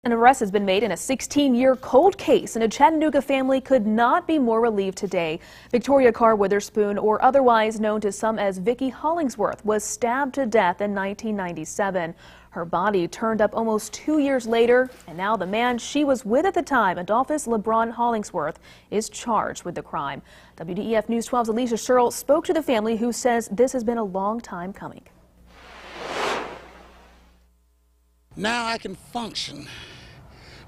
An arrest has been made in a 16-year cold case, and a Chattanooga family could not be more relieved today. Victoria Carr Witherspoon, or otherwise known to some as Vicki Hollingsworth, was stabbed to death in 1997. Her body turned up almost 2 years later, and now the man she was with at the time, Adolphus LeBron Hollingsworth, is charged with the crime. WDEF News 12's Alicia Sherrill spoke to the family, who says this has been a long time coming. Now I can function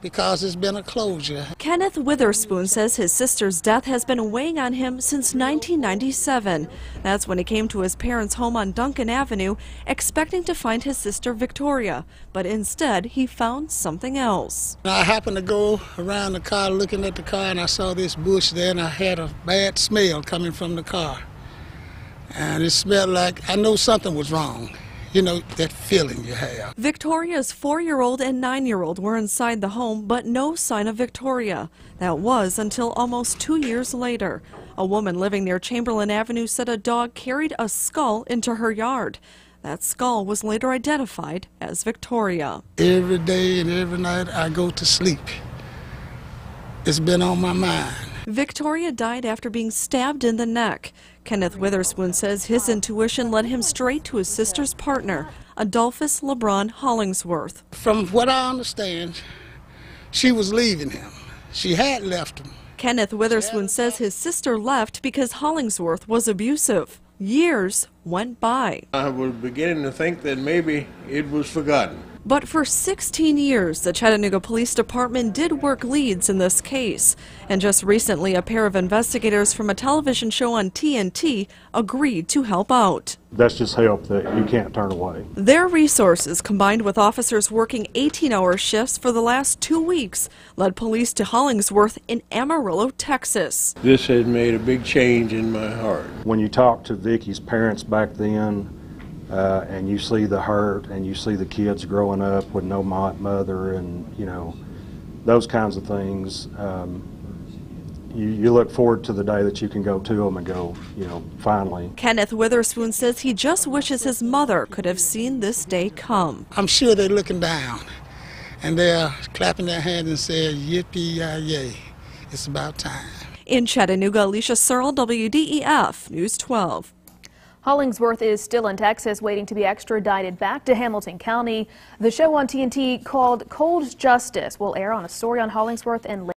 because it's been a closure. Kenneth Witherspoon says his sister's death has been weighing on him since 1997. That's when he came to his parents' home on Duncan Avenue, expecting to find his sister Victoria. But instead, he found something else. I happened to go around the car looking at the car, and I saw this bush there, and I had a bad smell coming from the car. And it smelled like I know something was wrong. You know, that feeling you have. Victoria's 4-year-old and 9-year-old were inside the home, but no sign of Victoria. That was until almost 2 years later. A woman living near Chamberlain Avenue said a dog carried a skull into her yard. That skull was later identified as Victoria. Every day and every night I go to sleep. It's been on my mind. Victoria died after being stabbed in the neck. Kenneth Witherspoon says his intuition led him straight to his sister's partner, Adolphus LeBron Hollingsworth. From what I understand, she was leaving him. She had left him. Kenneth Witherspoon says his sister left because Hollingsworth was abusive. Years went by. I was beginning to think that maybe it was forgotten. But for 16 years, the Chattanooga Police Department did work leads in this case. And just recently, a pair of investigators from a television show on TNT agreed to help out. That's just help that you can't turn away. Their resources, combined with officers working 18-hour shifts for the last 2 weeks, led police to Hollingsworth in Amarillo, Texas. This has made a big change in my heart. When you talk to Vicki's parents back then, and you see the hurt and you see the kids growing up with no mother and, you know, those kinds of things, you look forward to the day that you can go to them and go, you know, finally. Kenneth Witherspoon says he just wishes his mother could have seen this day come. I'm sure they're looking down and they're clapping their hands and saying, yippee-yi-yay, it's about time. In Chattanooga, Alicia Sherrill, WDEF News 12. Hollingsworth is still in Texas, waiting to be extradited back to Hamilton County. The show on TNT called Cold Justice will air on a story on Hollingsworth and